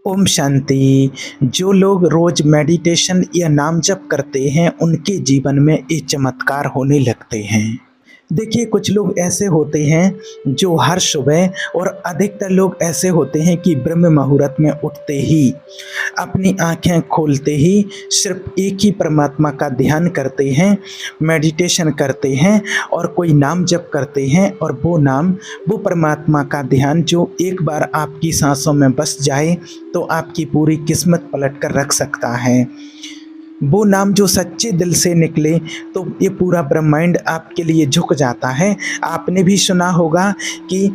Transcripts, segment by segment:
ओम शांति। जो लोग रोज मेडिटेशन या नाम जप करते हैं उनके जीवन में ये चमत्कार होने लगते हैं। देखिए, कुछ लोग ऐसे होते हैं जो हर सुबह और अधिकतर लोग ऐसे होते हैं कि ब्रह्म मुहूर्त में उठते ही अपनी आंखें खोलते ही सिर्फ एक ही परमात्मा का ध्यान करते हैं, मेडिटेशन करते हैं और कोई नाम जप करते हैं। और वो परमात्मा का ध्यान जो एक बार आपकी सांसों में बस जाए तो आपकी पूरी किस्मत पलट कर रख सकता है। वो नाम जो सच्चे दिल से निकले तो ये पूरा ब्रह्मांड आपके लिए झुक जाता है। आपने भी सुना होगा कि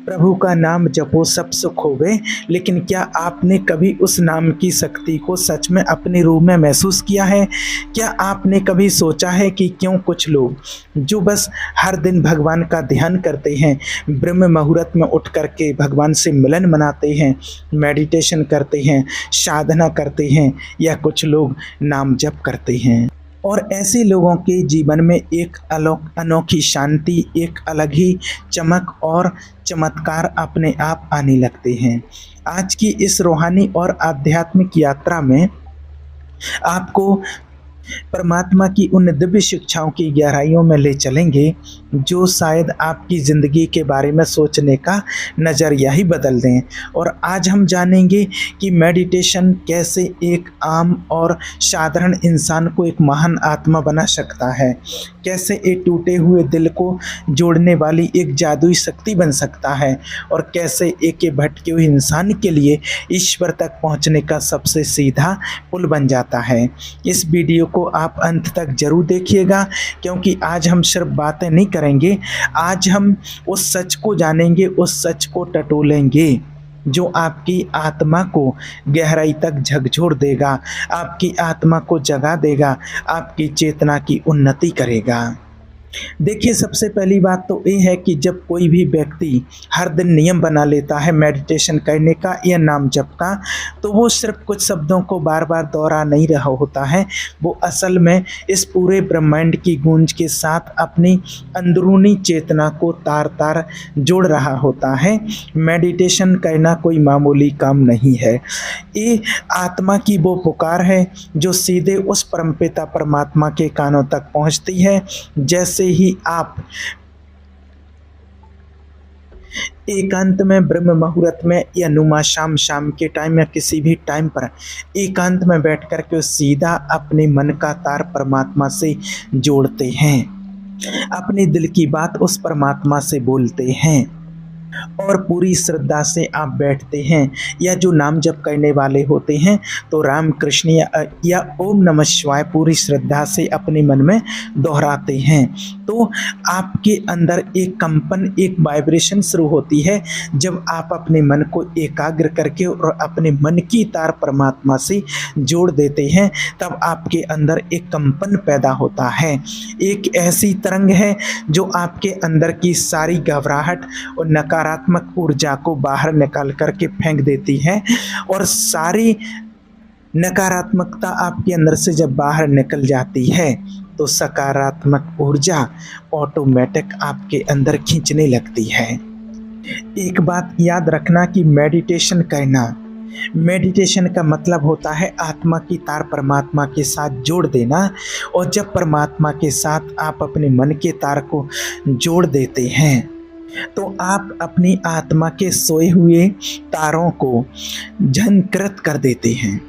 प्रभु का नाम जपो सब सुख होवे, लेकिन क्या आपने कभी उस नाम की शक्ति को सच में अपने रूह में महसूस किया है? क्या आपने कभी सोचा है कि क्यों कुछ लोग जो बस हर दिन भगवान का ध्यान करते हैं, ब्रह्म मुहूर्त में उठ करके भगवान से मिलन मनाते हैं, मेडिटेशन करते हैं, साधना करते हैं, या कुछ लोग नाम जप करते हैं और ऐसे लोगों के जीवन में एक अनोखी शांति, एक अलग ही चमक और चमत्कार अपने आप आने लगते हैं। आज की इस रूहानी और आध्यात्मिक यात्रा में आपको परमात्मा की उन दिव्य शिक्षाओं की गहराइयों में ले चलेंगे जो शायद आपकी ज़िंदगी के बारे में सोचने का नज़रिया ही बदल दें। और आज हम जानेंगे कि मेडिटेशन कैसे एक आम और साधारण इंसान को एक महान आत्मा बना सकता है, कैसे एक टूटे हुए दिल को जोड़ने वाली एक जादुई शक्ति बन सकता है, और कैसे एक भटके हुए इंसान के लिए ईश्वर तक पहुंचने का सबसे सीधा पुल बन जाता है। इस वीडियो को आप अंत तक जरूर देखिएगा, क्योंकि आज हम सिर्फ बातें नहीं करेंगे, आज हम उस सच को जानेंगे, उस सच को टटोलेंगे जो आपकी आत्मा को गहराई तक झकझोर देगा, आपकी आत्मा को जगा देगा, आपकी चेतना की उन्नति करेगा। देखिए, सबसे पहली बात तो ये है कि जब कोई भी व्यक्ति हर दिन नियम बना लेता है मेडिटेशन करने का या नाम जप का, तो वो सिर्फ कुछ शब्दों को बार बार दोहरा नहीं रहा होता है, वो असल में इस पूरे ब्रह्मांड की गूंज के साथ अपनी अंदरूनी चेतना को तार तार जोड़ रहा होता है। मेडिटेशन करना कोई मामूली काम नहीं है, ये आत्मा की वो पुकार है जो सीधे उस परमपिता परमात्मा के कानों तक पहुंचती है। जैसे ही आप एकांत में ब्रह्म मुहूर्त में या नुमा शाम के टाइम या किसी भी टाइम पर एकांत में बैठ कर के सीधा अपने मन का तार परमात्मा से जोड़ते हैं, अपने दिल की बात उस परमात्मा से बोलते हैं और पूरी श्रद्धा से आप बैठते हैं, या जो नाम जप करने वाले होते हैं तो राम कृष्ण या ओम नमः शिवाय पूरी श्रद्धा से अपने मन में दोहराते हैं, तो आपके अंदर एक कंपन, एक वाइब्रेशन शुरू होती है। जब आप अपने मन को एकाग्र करके और अपने मन की तार परमात्मा से जोड़ देते हैं, तब आपके अंदर एक कंपन पैदा होता है, एक ऐसी तरंग है जो आपके अंदर की सारी घबराहट और नकारात्मक ऊर्जा को बाहर निकाल करके फेंक देती है, और सारी नकारात्मकता आपके अंदर से जब बाहर निकल जाती है तो सकारात्मक ऊर्जा ऑटोमेटिक आपके अंदर खींचने लगती है। एक बात याद रखना कि मेडिटेशन का मतलब होता है आत्मा की तार परमात्मा के साथ जोड़ देना, और जब परमात्मा के साथ आप अपने मन के तार को जोड़ देते हैं तो आप अपनी आत्मा के सोए हुए तारों को झंकृत कर देते हैं,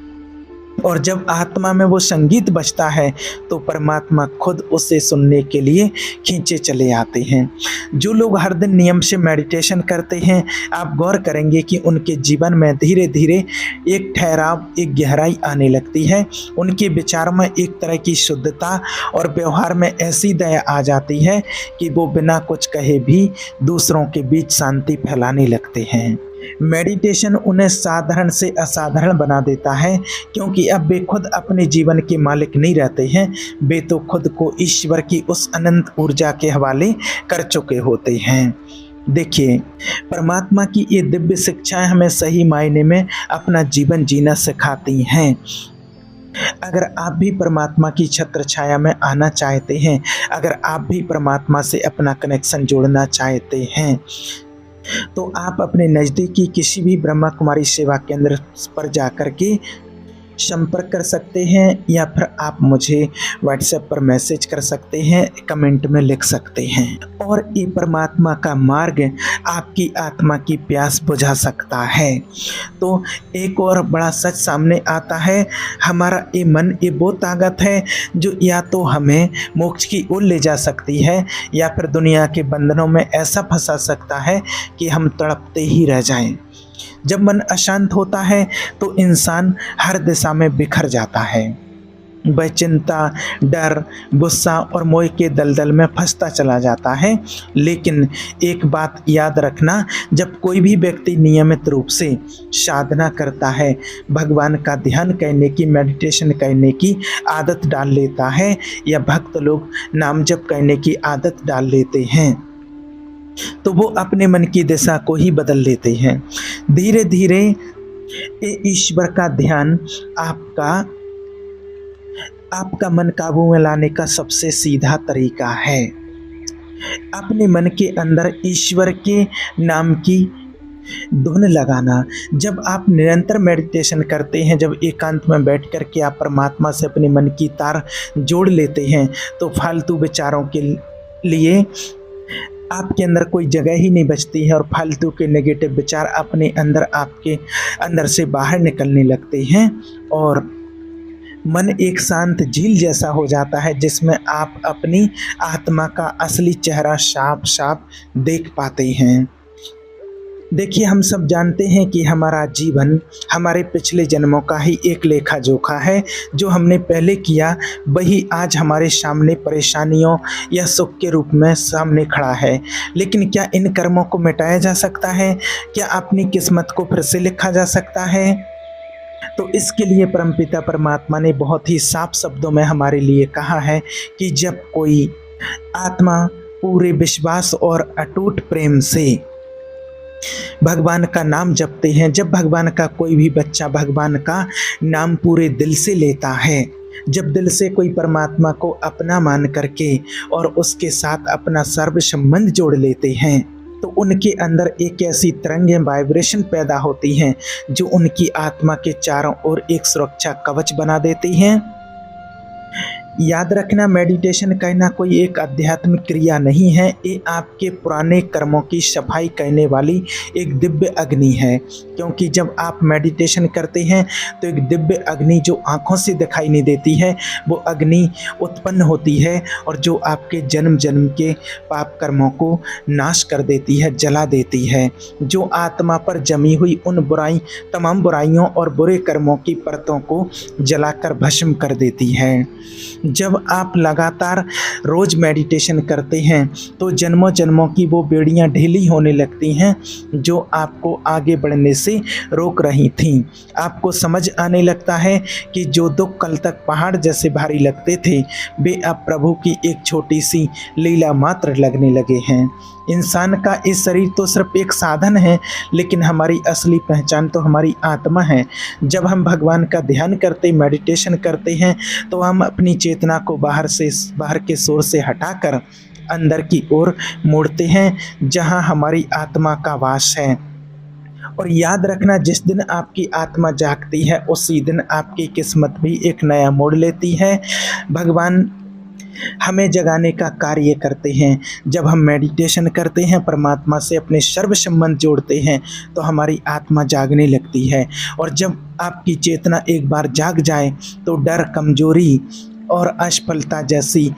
और जब आत्मा में वो संगीत बजता है तो परमात्मा खुद उसे सुनने के लिए खींचे चले आते हैं। जो लोग हर दिन नियम से मेडिटेशन करते हैं, आप गौर करेंगे कि उनके जीवन में धीरे धीरे एक ठहराव, एक गहराई आने लगती है, उनके विचार में एक तरह की शुद्धता और व्यवहार में ऐसी दया आ जाती है कि वो बिना कुछ कहे भी दूसरों के बीच शांति फैलाने लगते हैं। मेडिटेशन उन्हें साधारण से असाधारण बना देता है, क्योंकि अब वे खुद अपने जीवन के मालिक नहीं रहते हैं, वे तो खुद को ईश्वर की उस अनंत ऊर्जा के हवाले कर चुके होते हैं। देखिए, परमात्मा की ये दिव्य शिक्षाएं हमें सही मायने में अपना जीवन जीना सिखाती हैं। अगर आप भी परमात्मा की छत्र छाया में आना चाहते हैं, अगर आप भी परमात्मा से अपना कनेक्शन जोड़ना चाहते हैं, तो आप अपने नज़दीकी किसी भी ब्रह्मा कुमारी सेवा केंद्र पर जाकर के संपर्क कर सकते हैं, या फिर आप मुझे व्हाट्सएप पर मैसेज कर सकते हैं, कमेंट में लिख सकते हैं। और ये परमात्मा का मार्ग आपकी आत्मा की प्यास बुझा सकता है। तो एक और बड़ा सच सामने आता है, हमारा ये मन ये वो ताकत है जो या तो हमें मोक्ष की ओर ले जा सकती है, या फिर दुनिया के बंधनों में ऐसा फंसा सकता है कि हम तड़पते ही रह जाएं। जब मन अशांत होता है तो इंसान हर दिशा में बिखर जाता है। वह चिंता, डर, गुस्सा और मोह के दलदल में फंसता चला जाता है। लेकिन एक बात याद रखना, जब कोई भी व्यक्ति नियमित रूप से साधना करता है, भगवान का ध्यान करने की, मेडिटेशन करने की आदत डाल लेता है, या भक्त लोग नाम जप करने की आदत डाल लेते हैं, तो वो अपने मन की दिशा को ही बदल लेते हैं। धीरे धीरे ईश्वर का ध्यान आपका मन काबू में लाने का सबसे सीधा तरीका है। अपने मन के अंदर ईश्वर के नाम की धुन लगाना। जब आप निरंतर मेडिटेशन करते हैं, जब एकांत में बैठ कर के आप परमात्मा से अपने मन की तार जोड़ लेते हैं, तो फालतू विचारों के लिए आपके अंदर कोई जगह ही नहीं बचती है, और फालतू के नेगेटिव विचार अपने अंदर आपके अंदर से बाहर निकलने लगते हैं, और मन एक शांत झील जैसा हो जाता है, जिसमें आप अपनी आत्मा का असली चेहरा साफ साफ देख पाते हैं। देखिए, हम सब जानते हैं कि हमारा जीवन हमारे पिछले जन्मों का ही एक लेखा जोखा है। जो हमने पहले किया वही आज हमारे सामने परेशानियों या सुख के रूप में सामने खड़ा है। लेकिन क्या इन कर्मों को मिटाया जा सकता है? क्या अपनी किस्मत को फिर से लिखा जा सकता है? तो इसके लिए परमपिता परमात्मा ने बहुत ही साफ शब्दों में हमारे लिए कहा है कि जब कोई आत्मा पूरे विश्वास और अटूट प्रेम से भगवान का नाम जपते हैं, जब भगवान का कोई भी बच्चा भगवान का नाम पूरे दिल से लेता है, जब दिल से कोई परमात्मा को अपना मान करके और उसके साथ अपना सर्व संबंध जोड़ लेते हैं, तो उनके अंदर एक ऐसी तरंगें, वाइब्रेशन पैदा होती हैं जो उनकी आत्मा के चारों ओर एक सुरक्षा कवच बना देती हैं। याद रखना, मेडिटेशन करना कोई एक आध्यात्मिक क्रिया नहीं है, ये आपके पुराने कर्मों की सफाई करने वाली एक दिव्य अग्नि है। क्योंकि जब आप मेडिटेशन करते हैं तो एक दिव्य अग्नि जो आँखों से दिखाई नहीं देती है, वो अग्नि उत्पन्न होती है, और जो आपके जन्म जन्म के पाप कर्मों को नाश कर देती है, जला देती है, जो आत्मा पर जमी हुई उन तमाम बुराइयों और बुरे कर्मों की परतों को जलाकर भस्म कर देती है। जब आप लगातार रोज़ मेडिटेशन करते हैं तो जन्मों जन्मों की वो बेड़ियां ढीली होने लगती हैं जो आपको आगे बढ़ने से रोक रही थीं। आपको समझ आने लगता है कि जो दुख कल तक पहाड़ जैसे भारी लगते थे, वे अब प्रभु की एक छोटी सी लीला मात्र लगने लगे हैं। इंसान का इस शरीर तो सिर्फ एक साधन है, लेकिन हमारी असली पहचान तो हमारी आत्मा है। जब हम भगवान का ध्यान करते, मेडिटेशन करते हैं, तो हम अपनी चेतना को बाहर के शोर से हटाकर अंदर की ओर मोड़ते हैं, जहां हमारी आत्मा का वास है। और याद रखना, जिस दिन आपकी आत्मा जागती है उसी दिन आपकी किस्मत भी एक नया मोड़ लेती है। भगवान हमें जगाने का कार्य करते हैं। जब हम मेडिटेशन करते हैं, परमात्मा से अपने सर्व संबंध जोड़ते हैं, तो हमारी आत्मा जागने लगती है। और जब आपकी चेतना एक बार जाग जाए तो डर, कमजोरी और असफलता जैसी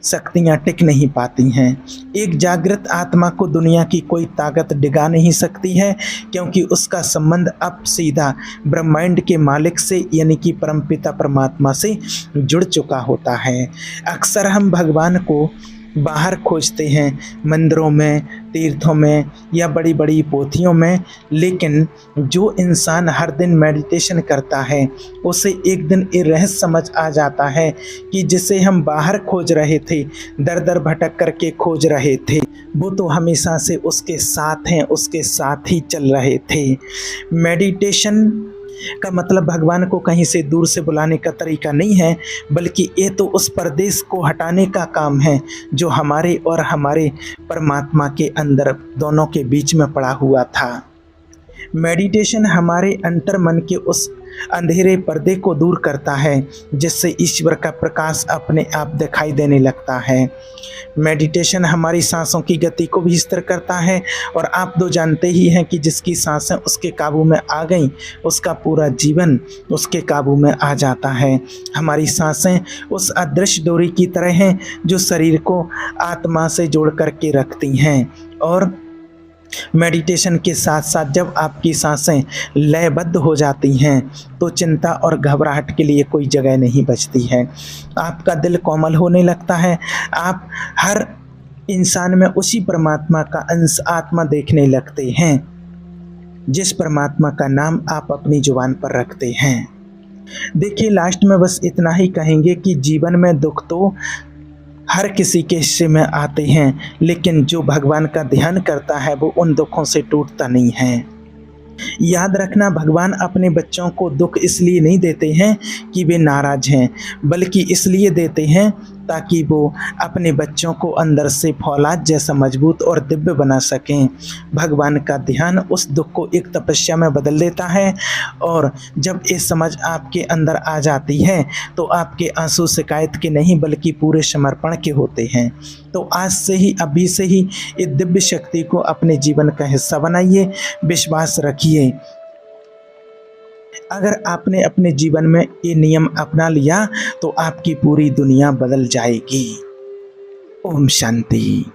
शक्तियाँ टिक नहीं पाती हैं। एक जागृत आत्मा को दुनिया की कोई ताकत डिगा नहीं सकती है, क्योंकि उसका संबंध अब सीधा ब्रह्मांड के मालिक से यानी कि परमपिता परमात्मा से जुड़ चुका होता है। अक्सर हम भगवान को बाहर खोजते हैं, मंदिरों में, तीर्थों में या बड़ी बड़ी पोथियों में, लेकिन जो इंसान हर दिन मेडिटेशन करता है उसे एक दिन ये रहस्य समझ आ जाता है कि जिसे हम बाहर खोज रहे थे, दर दर भटक करके खोज रहे थे, वो तो हमेशा से उसके साथ हैं, उसके साथ ही चल रहे थे। मेडिटेशन का मतलब भगवान को कहीं से दूर से बुलाने का तरीका नहीं है, बल्कि ये तो उस परदेश को हटाने का काम है जो हमारे और हमारे परमात्मा के अंदर दोनों के बीच में पड़ा हुआ था। मेडिटेशन हमारे अंतर मन के उस अंधेरे पर्दे को दूर करता है जिससे ईश्वर का प्रकाश अपने आप दिखाई देने लगता है। मेडिटेशन हमारी सांसों की गति को भी स्थिर करता है और आप तो जानते ही हैं कि जिसकी सांसें उसके काबू में आ गई उसका पूरा जीवन उसके काबू में आ जाता है। हमारी सांसें उस अदृश्य डोरी की तरह हैं जो शरीर को आत्मा से जोड़ करके रखती हैं। और मेडिटेशन के साथ साथ जब आपकी सांसें लयबद्ध हो जाती हैं तो चिंता और घबराहट के लिए कोई जगह नहीं बचती है। आपका दिल कोमल होने लगता है। आप हर इंसान में उसी परमात्मा का अंश आत्मा देखने लगते हैं जिस परमात्मा का नाम आप अपनी जुबान पर रखते हैं। देखिए, लास्ट में बस इतना ही कहेंगे कि जीवन में दुख तो हर किसी के हिस्से में आते हैं, लेकिन जो भगवान का ध्यान करता है वो उन दुखों से टूटता नहीं है। याद रखना, भगवान अपने बच्चों को दुख इसलिए नहीं देते हैं कि वे नाराज हैं, बल्कि इसलिए देते हैं ताकि वो अपने बच्चों को अंदर से फौलाद जैसा मजबूत और दिव्य बना सकें। भगवान का ध्यान उस दुख को एक तपस्या में बदल देता है और जब ये समझ आपके अंदर आ जाती है तो आपके आंसू शिकायत के नहीं बल्कि पूरे समर्पण के होते हैं। तो आज से ही, अभी से ही इस दिव्य शक्ति को अपने जीवन का हिस्सा बनाइए, विश्वास रखिए। अगर आपने अपने जीवन में ये नियम अपना लिया तो आपकी पूरी दुनिया बदल जाएगी। ओम शांति।